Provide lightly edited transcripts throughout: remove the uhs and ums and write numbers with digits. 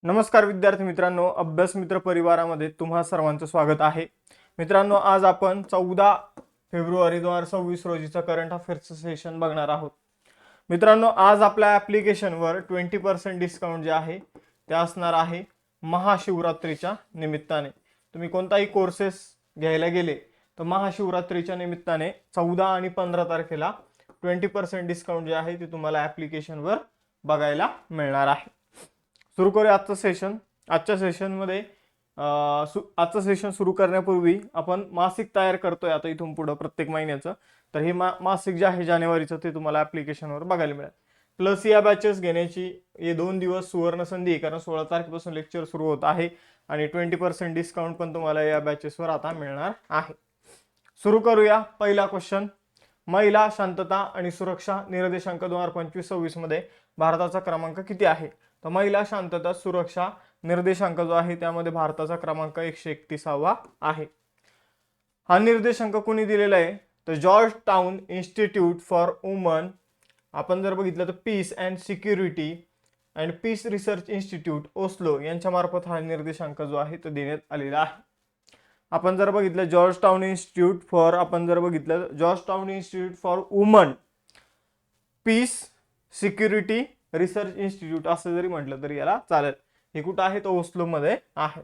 नमस्कार विद्यार्थी मित्रांनो, अभ्यास मित्र परिवारामध्ये तुम्हा सर्वांचं स्वागत आहे. मित्रांनो, आज आपण 14 फेब्रुवारी 2026 रोजीचा करंट अफेअर्सचं सेशन बघणार आहोत. मित्रांनो, आज आपल्या ॲप्लिकेशनवर 20% डिस्काउंट जे आहे ते असणार आहे महाशिवरात्रीच्या निमित्ताने. तुम्ही कोणताही कोर्सेस घ्यायला गेले तर महाशिवरात्रीच्या निमित्ताने 14 आणि 15 तारखेला 20% डिस्काउंट जे आहे ते तुम्हाला ॲप्लिकेशनवर बघायला मिळणार आहे. सुरू करूया आजचं सेशन. आजच्या सेशनमध्ये आजचं सेशन सुरू करण्यापूर्वी आपण मासिक तयार करतोय आता इथून पुढं प्रत्येक महिन्याचं. तर हे मासिक जे आहे जानेवारीचं ते तुम्हाला ॲप्लिकेशनवर बघायला मिळेल. प्लस या बॅचेस घेण्याची हे 2 दिवस सुवर्ण संधी आहे, कारण 16 तारखेपासून लेक्चर सुरू होत आहे आणि 20% डिस्काउंट पण तुम्हाला या बॅचेसवर आता मिळणार आहे. सुरू करूया. पहिला क्वेश्चन, महिला शांतता आणि सुरक्षा निर्देशांक 2025-26 मध्ये भारताचा क्रमांक किती आहे? तर महिला शांतता सुरक्षा निर्देशांक जो आहे त्यामध्ये भारताचा क्रमांक 131वा आहे. हा निर्देशांक कोणी दिलेला आहे? तर George town institute for woman. आपण जर बघितलं तर peace and security and Peace Research institute Oslo यांच्या मार्फत हा निर्देशांक जो आहे तो देण्यात आलेला आहे. आपण जर बघितलं Georgetown institute for woman peace security research institute असं जरी म्हटलं तरी याला चालेल. हे कुठं आहे? तो ओस्लो मध्ये आहे.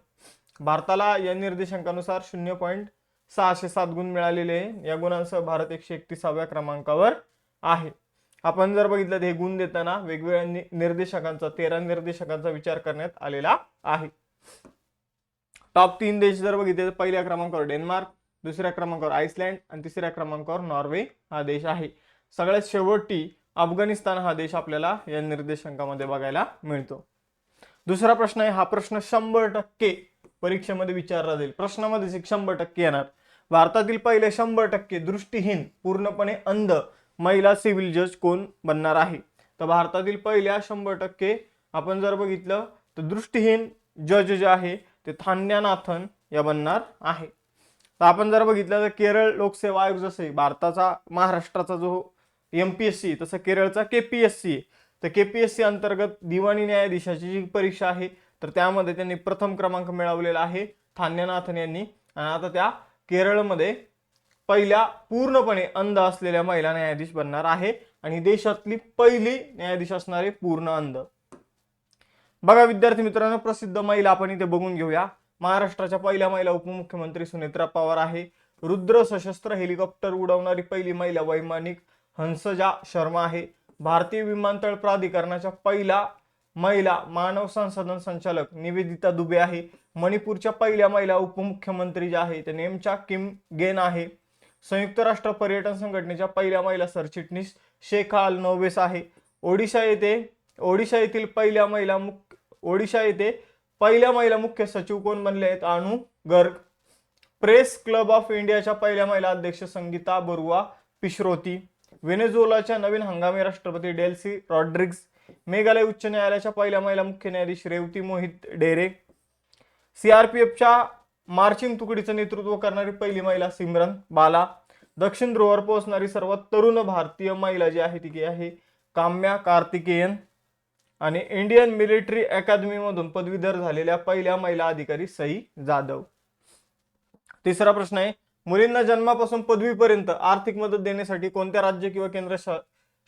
भारताला या निर्देशांकानुसार 0.607 गुण मिळालेले आहे. या गुणांसह भारत 131व्या क्रमांकावर आहे. आपण जर बघितलं तर हे गुण देताना वेगवेगळ्या निर्देशकांचा 13 निर्देशकांचा विचार करण्यात आलेला आहे. टॉप 3 देश जर बघितले तर पहिल्या क्रमांकावर डेन्मार्क, दुसऱ्या क्रमांकावर आइसलँड आणि तिसऱ्या क्रमांकावर नॉर्वे हा देश आहे. सगळ्यात शेवटी अफगाणिस्तान हा देश आपल्याला या निर्देशांकामध्ये बघायला मिळतो. दुसरा प्रश्न आहे. हा प्रश्न 100% परीक्षेमध्ये विचारला जाईल. प्रश्नामध्ये 100% येणार. भारतातील पहिले 100% दृष्टीहीन पूर्णपणे अंध महिला सिव्हिल जज कोण बनणार आहे? तर भारतातील पहिल्या 100% आपण जर बघितलं तर दृष्टीहीन जज जे आहे ते थान्यानाथन या बनणार आहे. तर आपण जर बघितलं तर केरळ लोकसेवा आयोग जसे भारताचा महाराष्ट्राचा जो MPSC तसं केरळचा KPSC आहे. तर KPSC अंतर्गत दिवाणी न्यायाधीशाची जी परीक्षा आहे तर त्यामध्ये त्यांनी प्रथम क्रमांक मिळवलेला आहे थान्यानाथन यांनी. आणि आता त्या केरळमध्ये पहिल्या पूर्णपणे अंध असलेल्या महिला न्यायाधीश बनणार आहे आणि देशातली पहिली न्यायाधीश असणारे पूर्ण अंध. बघा विद्यार्थी मित्रांनो, प्रसिद्ध महिला आपण इथे बघून घेऊया. महाराष्ट्राच्या पहिल्या महिला उपमुख्यमंत्री सुनेत्रा पवार आहे. रुद्र सशस्त्र हेलिकॉप्टर उडवणारी पहिली महिला वैमानिक हंसजा शर्मा आहे. भारतीय विमानतळ प्राधिकरणाच्या पहिला महिला मानव संसाधन संचालक निवेदिता दुबे आहे. मणिपूरच्या पहिल्या महिला उपमुख्यमंत्री ज्या आहे त्या नेमच्या किम गेन आहे. संयुक्त राष्ट्र पर्यटन संघटनेच्या पहिल्या महिला सरचिटणीस शेखा अल नोवेस आहे. ओडिशा येथे पहिल्या महिला मुख्य सचिव कोण बनले आहेत? अनु गर्ग. प्रेस क्लब ऑफ इंडियाच्या पहिल्या महिला अध्यक्ष संगीता बरुआ पिश्रोती. व्हेनेझुएलाच्या नवीन हंगामी राष्ट्रपती डेल्सी रॉड्रिग्ज. मेघालय उच्च न्यायालयाच्या पहिल्या महिला मुख्य न्यायाधीश रेवती मोहित डेरे. CRPFच्या मार्चिंग तुकडीचं नेतृत्व करणारी पहिली महिला सिमरन बाला. दक्षिण ध्रुवावर पोहोचणारी सर्वात तरुण भारतीय महिला जी आहे ती आहे काम्या कार्तिकेयन. आणि इंडियन मिलिटरी अकादमी मधून पदवीधर झालेल्या पहिल्या महिला अधिकारी सई जाधव. तिसरा प्रश्न आहे. मुलींना जन्मापासून पदवीपर्यंत आर्थिक मदत देण्यासाठी कोणत्या राज्य किंवा केंद्र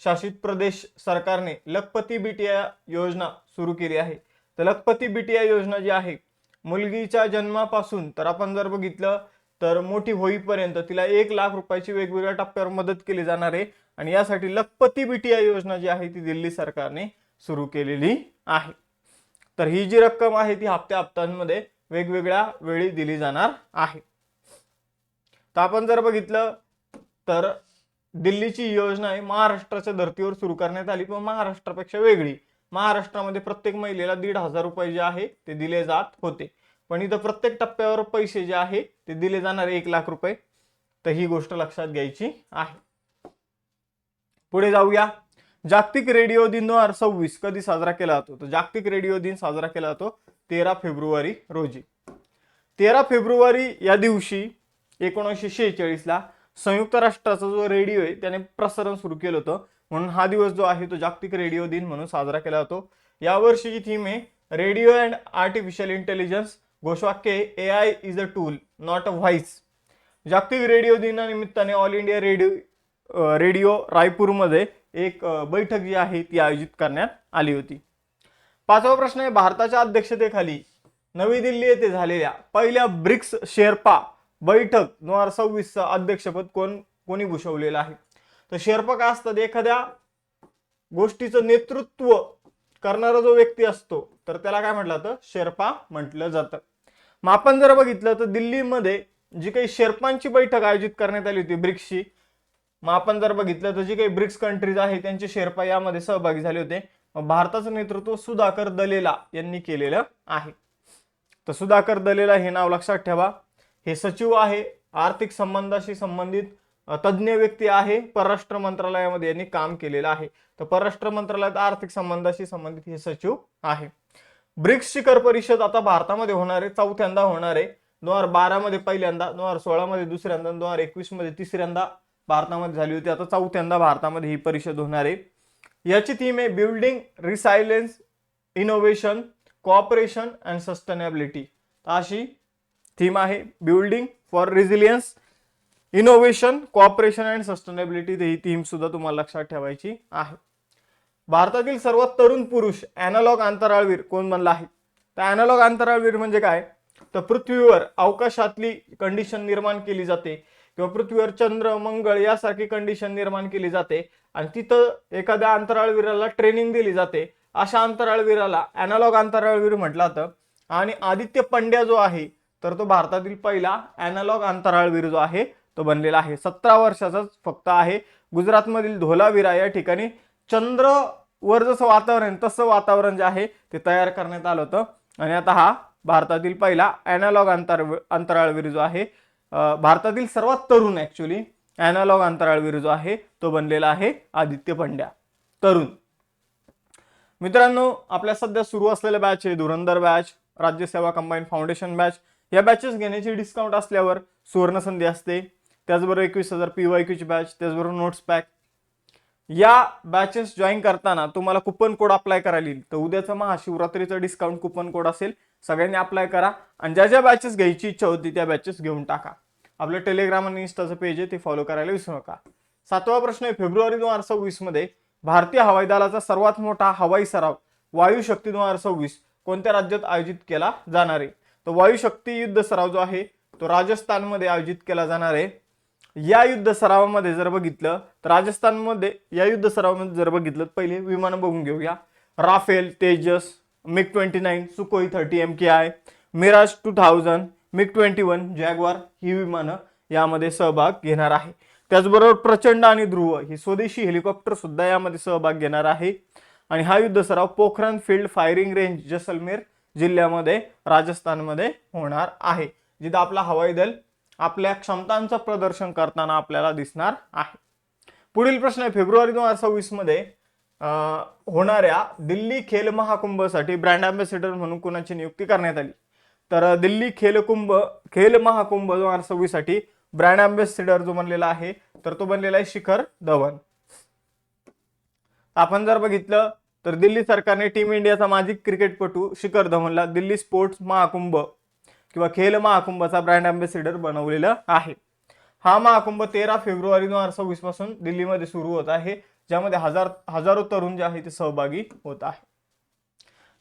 शासित प्रदेश सरकारने लखपती बिटिया योजना सुरू केली आहे? तर लखपती बिटिया योजना जी आहे मुलगीच्या जन्मापासून तर आपण जर बघितलं तर मोठी होईपर्यंत तिला 1 लाख रुपयाची वेगवेगळ्या टप्प्यावर मदत केली जाणार आहे. आणि यासाठी लखपती बिटिया योजना जी आहे ती दिल्ली सरकारने सुरू केलेली आहे. तर ही जी रक्कम आहे ती हप्त्यामध्ये वेगवेगळ्या वेळी दिली जाणार आहे. तर आपण जर बघितलं तर दिल्लीची योजना आहे महाराष्ट्राच्या धर्तीवर सुरू करण्यात आली, पण महाराष्ट्रापेक्षा वेगळी. महाराष्ट्रामध्ये प्रत्येक महिलेला 1,500 रुपये जे आहे ते दिले जात होते, पण इथं प्रत्येक टप्प्यावर पैसे जे आहे ते दिले जाणार 1 लाख रुपये. तर ही गोष्ट लक्षात घ्यायची आहे. पुढे जाऊया. जागतिक रेडिओ दिन 2026 कधी साजरा केला जातो? तर जागतिक रेडिओ दिन साजरा केला जातो 13 फेब्रुवारी रोजी. 13 फेब्रुवारी या दिवशी 1946 ला संयुक्त राष्ट्राचा जो रेडिओ आहे त्याने प्रसारण सुरू केलं होतं, म्हणून हा दिवस जो आहे तो जागतिक रेडिओ दिन म्हणून साजरा केला जातो. या वर्षीची थीम आहे रेडिओ अँड आर्टिफिशियल इंटेलिजन्स, घोषवाक्य AI is a tool not a vice. जागतिक रेडिओ दिनानिमित्ताने ऑल इंडिया रेडिओ रायपूरमध्ये एक बैठक जी आहे ती आयोजित करण्यात आली होती. पाचवा प्रश्न आहे, भारताच्या अध्यक्षतेखाली नवी दिल्ली येथे झालेल्या पहिल्या ब्रिक्स शेर्पा बैठक 2026 चं अध्यक्षपद कोणी भूषवलेलं आहे? तर शेर्पा काय असतात, एखाद्या गोष्टीचं नेतृत्व करणारा जो व्यक्ती असतो तर त्याला काय म्हटलं जातं, शेर्पा म्हटलं जातं. मग आपण जर बघितलं तर दिल्लीमध्ये जी काही शेर्पांची बैठक आयोजित करण्यात आली होती ब्रिक्सची, मग आपण जर बघितलं तर जी काही ब्रिक्स कंट्रीज आहे त्यांचे शेर्पा यामध्ये सहभागी झाले होते. भारताचं नेतृत्व सुधाकर दलेला यांनी केलेलं आहे. तर सुधाकर दलेला हे नाव लक्षात ठेवा. हे सचिव आहे, आर्थिक संबंधाशी संबंधित तज्ज्ञ व्यक्ती आहे, परराष्ट्र मंत्रालयामध्ये यांनी काम केलेलं आहे. तर परराष्ट्र मंत्रालयात आर्थिक संबंधाशी संबंधित हे सचिव आहे. ब्रिक्स शिखर परिषद आता भारतामध्ये होणार आहे, चौथ्यांदा होणार आहे. 2012 मध्ये पहिल्यांदा, 2016 मध्ये दुसऱ्यांदा, 2021 मध्ये तिसऱ्यांदा भारतामध्ये झाली होती. आता चौथ्यांदा भारतामध्ये ही परिषद होणार आहे. याची थीम आहे building resilience, innovation, cooperation and sustainability. अशी थीम आहे, building for resilience, innovation, cooperation and sustainability. ही थीम सुद्धा तुम्हाला लक्षात ठेवायची आहे. भारतातील सर्वात तरुण पुरुष अॅनालॉग अंतराळवीर कोण बनला आहे? तर अॅनालॉग अंतराळवीर म्हणजे काय, तर पृथ्वीवर अवकाशातली कंडिशन निर्माण केली जाते किंवा पृथ्वीवर चंद्र, मंगळ यासारखी कंडिशन निर्माण केली जाते आणि तिथं एखाद्या अंतराळवीराला ट्रेनिंग दिली जाते. अशा अंतराळवीराला अॅनालॉग अंतराळवीर म्हटलं जातं. आणि आदित्य पंड्या जो आहे तर तो भारतातील पहिला अॅनालॉग अंतराळवीर जो आहे तो बनलेला आहे. 17 वर्षाचाच फक्त आहे. गुजरातमधील धोलावीरा या ठिकाणी चंद्रवर जसं वातावरण तसं वातावरण जे आहे ते तयार करण्यात आलं होतं. आणि आता हा भारतातील पहिला अॅनालॉग अंतराळवीर जो आहे, भारतातील सर्वात तरुण ऍक्च्युली अॅनालॉग अंतराळवीर जो आहे तो बनलेला आहे आदित्य पंड्या, तरुण. मित्रांनो, आपल्या सध्या सुरू असलेल्या बॅच आहे धुरंधर बॅच, राज्यसेवा कंबाईन फाउंडेशन बॅच. या बॅचेस घेण्याची डिस्काउंट असल्यावर सुवर्ण संधी असते. त्याचबरोबर 21,000 PYQ ची बॅच, त्याचबरोबर नोट्स पॅक. या बॅचेस जॉईन करताना तुम्हाला कुपन कोड अप्लाय करायला येईल. तर उद्याचं महाशिवरात्रीचं डिस्काउंट कुपन कोड असेल, सगळ्यांनी अप्लाय करा आणि ज्या ज्या बॅचेस घ्यायची इच्छा होती त्या बॅचेस घेऊन टाका. आपलं टेलिग्राम आणि इंस्टाचं पेज आहे ते फॉलो करायला विसरू नका. 7वा प्रश्न आहे, फेब्रुवारी 2026 मध्ये भारतीय हवाई दलाचा सर्वात मोठा हवाई सराव वायुशक्ती 2026 कोणत्या राज्यात आयोजित केला जाणार आहे? तर वायुशक्ती युद्ध सराव जो आहे तो राजस्थानमध्ये आयोजित केला जाणार आहे. या युद्ध सरावामध्ये जर बघितलं तर राजस्थानमध्ये या युद्ध सरावामध्ये जर बघितलं पहिले विमानं बघून घेऊया. Rafale, Tejas, MiG-29, Sukhoi 30 MKI, Mirage 2000, MiG-21, Jaguar ही विमानं यामध्ये सहभाग घेणार आहे. त्याचबरोबर प्रचंड आणि ध्रुव ही स्वदेशी हेलिकॉप्टर सुद्धा यामध्ये सहभाग घेणार आहे. आणि हा युद्ध सराव Pokhran field firing range Jaisalmer जिल्ह्यामध्ये राजस्थानमध्ये होणार आहे, जिथे आपला हवाई दल आपल्या क्षमतांचं प्रदर्शन करताना आपल्याला दिसणार आहे. पुढील प्रश्न आहे, फेब्रुवारी 2026 मध्ये होणाऱ्या दिल्ली खेल महाकुंभसाठी ब्रँड अँबॅसेडर म्हणून कोणाची नियुक्ती करण्यात आली? तर दिल्ली खेल महाकुंभ 2026 साठी ब्रँड अँबॅसेडर जो बनलेला आहे तर तो बनलेला आहे शिखर धवन. आपण जर बघितलं तर दिल्ली सरकारने टीम इंडियाचा माजी क्रिकेटपटू शिखर धवनला दिल्ली स्पोर्ट्स महाकुंभ किंवा खेल महाकुंभचा ब्रँड अँबॅसेडर बनवलेलं आहे. हा महाकुंभ 13 फेब्रुवारी 2026 पासून दिल्लीमध्ये सुरू होत आहे, ज्यामध्ये हजारो तरुण जे आहे ते सहभागी होत आहे.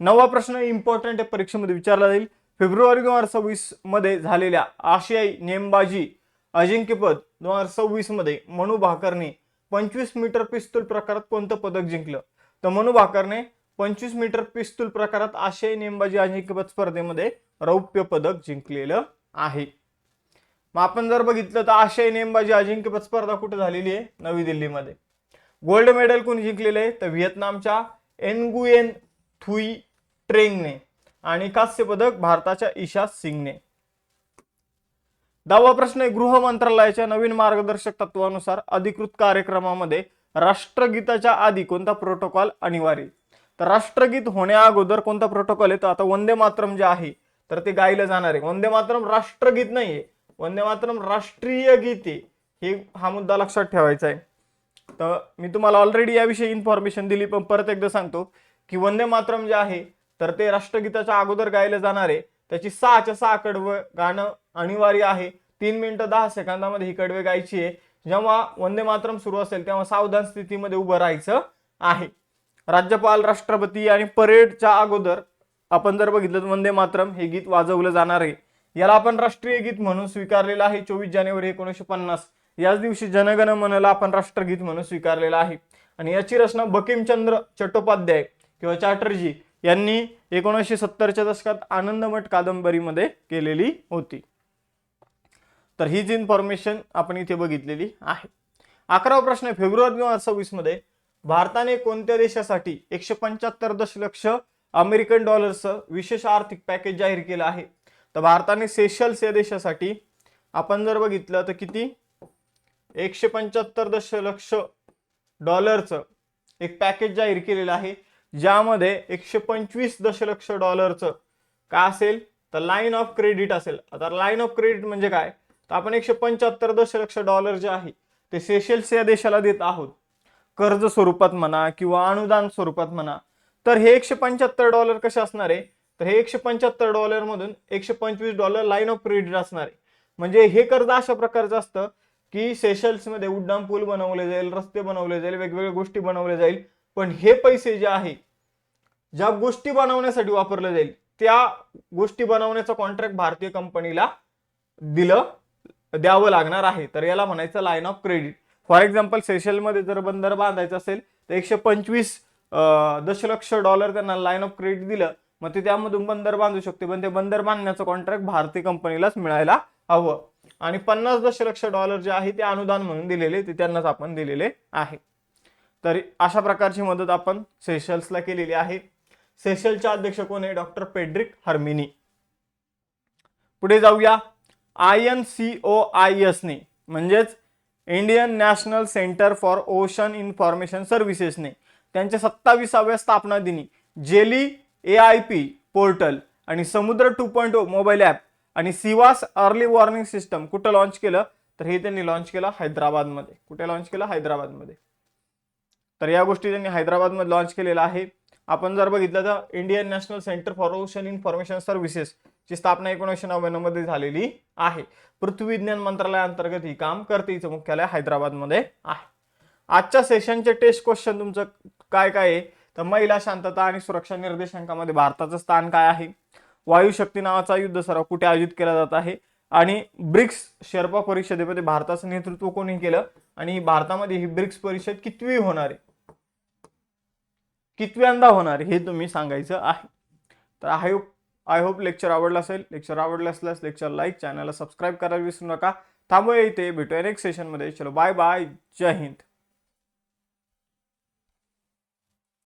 9वा प्रश्न इम्पॉर्टंट आहे, परीक्षेमध्ये विचारला जाईल. फेब्रुवारी 2026 मध्ये झालेल्या आशियाई नेमबाजी अजिंक्यपद 2026 मध्ये मनू भाकरने 25 मीटर पिस्तूल प्रकारात कोणतं पदक जिंकलं? तर मनू भाकरने 25 मीटर पिस्तूल प्रकारात आशियाई नेमबाजी अजिंक्यपद स्पर्धेमध्ये रौप्य पदक जिंकलेलं आहे. मग आपण जर बघितलं तर आशियाई नेमबाजी अजिंक्यपद स्पर्धा कुठे झालेली आहे? नवी दिल्लीमध्ये. गोल्ड मेडल कोणी जिंकलेलं आहे? तर व्हिएतनामच्या एनगुयेन थुई ट्रेंगने आणि कांस्य पदक भारताच्या ईशा सिंगने. 10वा प्रश्न आहे, गृह मंत्रालयाच्या नवीन मार्गदर्शक तत्वानुसार अधिकृत कार्यक्रमामध्ये राष्ट्रगीताच्या आधी कोणता प्रोटोकॉल अनिवार्य? तर राष्ट्रगीत होण्या अगोदर कोणता प्रोटोकॉल आहे? तर आता वंदे मातरम जे आहे तर ते गायलं जाणार आहे. वंदे मातरम राष्ट्रगीत नाहीये, वंदे मातरम राष्ट्रीय गीत आहे. हा मुद्दा लक्षात ठेवायचा आहे. तर मी तुम्हाला ऑलरेडी याविषयी इन्फॉर्मेशन दिली, पण परत एकदा सांगतो की वंदे मातरम जे आहे तर ते राष्ट्रगीताच्या अगोदर गायलं जाणार आहे. त्याची 6च्या 6 कडवं गाणं अनिवार्य आहे. 3 मिनिटं 10 सेकंदामध्ये ही कडवे गायची आहे. जेव्हा वंदे मातरम सुरू असेल तेव्हा सावधान स्थितीमध्ये उभं राहायचं आहे. राज्यपाल, राष्ट्रपती आणि परेडच्या अगोदर आपण जर बघितलं तर वंदे मातरम हे गीत वाजवलं जाणार आहे. याला आपण राष्ट्रीय गीत म्हणून स्वीकारलेलं आहे. 24 जानेवारी 1950 याच दिवशी जनगण मनला आपण राष्ट्रगीत म्हणून स्वीकारलेलं आहे. आणि याची रचना बंकिमचंद्र चट्टोपाध्याय किंवा चॅटर्जी यांनी 1970च्या दशकात आनंदमठ कादंबरीमध्ये केलेली होती. तर हीच इन्फॉर्मेशन आपण इथे बघितलेली आहे. 11वा प्रश्न, फेब्रुवारी 2026 मध्ये भारताने कोणत्या देशासाठी 175 दशलक्ष अमेरिकन डॉलर्सचं विशेष आर्थिक पॅकेज जाहीर केलं आहे? तर भारताने सेशल्स या देशासाठी आपण जर बघितलं तर किती 175 दशलक्ष डॉलरचं एक पॅकेज जाहीर केलेलं आहे, ज्यामध्ये 125 दशलक्ष डॉलरचं काय असेल तर लाईन ऑफ क्रेडिट असेल. आता लाईन ऑफ क्रेडिट म्हणजे काय, तर आपण 175 दशलक्ष डॉलर जे आहे ते सेशल्स या देशाला देत आहोत, कर्ज स्वरूपात म्हणा किंवा अनुदान स्वरूपात म्हणा. तर हे 175 डॉलर कसे असणार आहे, तर हे 175 डॉलर मधून 125 डॉलर लाईन ऑफ क्रेडिट असणार आहे. म्हणजे हे कर्ज अशा प्रकारचं असतं की सेशल्स मध्ये उड्डाण पूल बनवले जाईल, रस्ते बनवले जाईल, वेगवेगळ्या गोष्टी बनवल्या जाईल, पण हे पैसे जे आहे ज्या गोष्टी बनवण्यासाठी वापरले जाईल त्या गोष्टी बनवण्याचा कॉन्ट्रॅक्ट भारतीय कंपनीला द्यावं लागणार आहे. तर याला म्हणायचं line of credit. For example सेशलमध्ये जर बंदर बांधायचं असेल तर 125 दशलक्ष डॉलर त्यांना लाईन ऑफ क्रेडिट दिलं, मग ते त्यामधून बंदर बांधू शकते, पण ते बंदर बांधण्याचं कॉन्ट्रॅक्ट भारतीय कंपनीलाच मिळायला हवं. आणि 50 दशलक्ष डॉलर जे आहे ते अनुदान म्हणून दिलेले, ते त्यांनाच आपण दिलेले आहे. तर अशा प्रकारची मदत आपण सेशल्सला केलेली आहे. सेशलचे अध्यक्ष कोण आहे, डॉक्टर पेड्रिक हर्मिनी. पुढे जाऊया. INCOIS ने म्हणजेच Indian national centre for ocean information सर्व्हिसेसने त्यांच्या 27व्या स्थापना दिनी जेली AIP पोर्टल आणि समुद्र 2.0 मोबाईल ॲप आणि सिवास अर्ली वॉर्निंग सिस्टम कुठं लॉन्च केलं, तर हे त्यांनी लॉन्च केलं हैदराबादमध्ये. कुठे लॉन्च केलं, हैदराबादमध्ये. तर या गोष्टी त्यांनी हैदराबादमध्ये लॉन्च केलेला आहे. आपण जर बघितलं तर Indian national centre for ocean information services ची स्थापना 1999 मध्ये झालेली आहे. पृथ्वी विज्ञान मंत्रालयाअंतर्गत ही काम करते. हिचं मुख्यालय हैदराबादमध्ये आहे. आजच्या सेशनचे टेस्ट क्वेश्चन तुमचं काय काय आहे, तर महिला शांतता आणि सुरक्षा निर्देशांकामध्ये भारताचं स्थान काय आहे, वायुशक्ती नावाचा युद्ध सराव कुठे आयोजित केला जात आहे, आणि ब्रिक्स शेर्पा परिषदेमध्ये भारताचं नेतृत्व कोणी केलं, आणि भारतामध्ये ही ब्रिक्स परिषद कितवी होणार आहे, कितव्यांदा होणार आहे हे तुम्ही सांगायचं आहे. तर आय होप लेक्चर आवडलं असेल. लेक्चर आवडलं असल्यास लेक्चर लाईक, चॅनलला सबस्क्राईब करायला विसरू नका. थांबूया इथे, भेटूया नेक्स्ट सेशनमध्ये. चलो बाय बाय, जय हिंद.